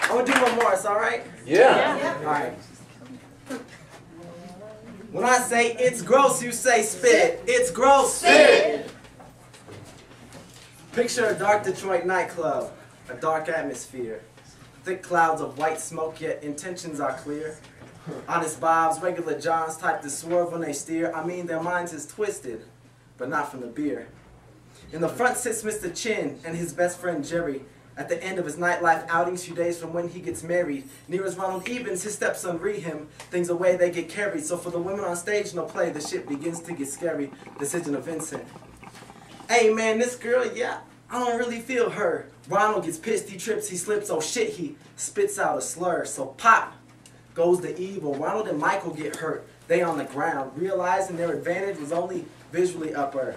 I'm gonna do one more, it's alright? Yeah. Alright. When I say it's gross, you say spit it. It's gross. Spit it. Picture a dark Detroit nightclub, a dark atmosphere. Thick clouds of white smoke, yet intentions are clear. Honest Bobs, regular Johns type to swerve when they steer. I mean, their minds is twisted, but not from the beer. In the front sits Mr. Chin and his best friend Jerry. At the end of his nightlife outings, few days from when he gets married. Near as Ronald Evans, his stepson read him. Things away they get carried. So for the women on stage, no play, the shit begins to get scary. Decision of Vincent. Hey man, this girl, yeah, I don't really feel her. Ronald gets pissed, he trips, he slips, oh shit, he spits out a slur. So pop goes the evil. Ronald and Michael get hurt. They on the ground, realizing their advantage was only visually upper.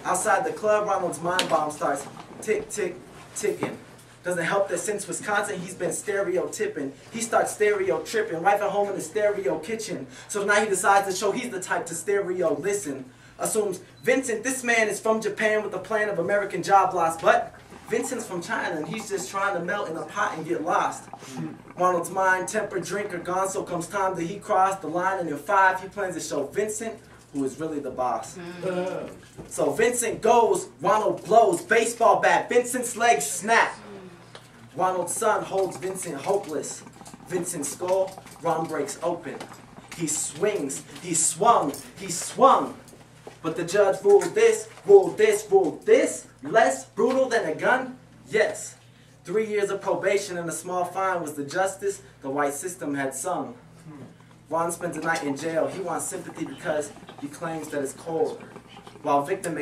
Outside the club, Ronald's mind bomb starts tick, tick, ticking. Doesn't help that since Wisconsin he's been stereotyping. He starts stereo tripping, right at home in the stereo kitchen. So now he decides to show he's the type to stereo listen. Assumes Vincent, this man is from Japan with a plan of American job loss, but Vincent's from China and he's just trying to melt in a pot and get lost. Ronald's mind, temper, drink are gone, so comes time that he crossed the line, and in 5 he plans to show Vincent who is really the boss. So Vincent goes, Ronald blows, baseball bat, Vincent's legs snap. Ronald's son holds Vincent hopeless. Vincent's skull, Ron breaks open. He swings, he swung, he swung. But the judge ruled this, ruled this, ruled this. Less brutal than a gun? Yes. 3 years of probation and a small fine was the justice the white system had sung. Ron spends the night in jail. He wants sympathy because he claims that it's cold. While Vincent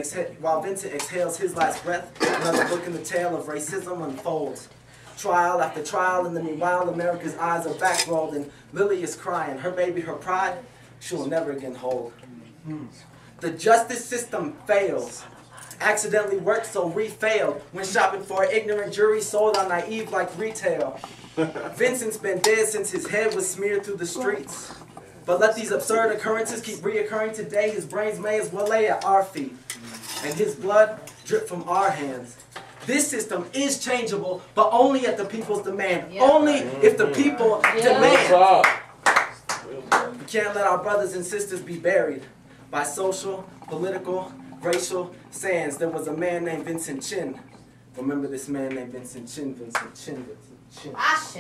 exhales his last breath, another book in the tale of racism unfolds. Trial after trial, and then meanwhile America's eyes are back rolled, and Lily is crying. Her baby, her pride, she'll never again hold. The justice system fails. Accidentally worked, so re-failed. When shopping for an ignorant jury, sold on naive like retail. Vincent's been dead since his head was smeared through the streets. But let these absurd occurrences keep reoccurring today. His brains may as well lay at our feet. And his blood drip from our hands. This system is changeable, but only at the people's demand. Yeah. Only if the people demand. We can't let our brothers and sisters be buried by social, political, racial sands. There was a man named Vincent Chin. Remember this man named Vincent Chin, Vincent Chin, Vincent Chin. Ashe.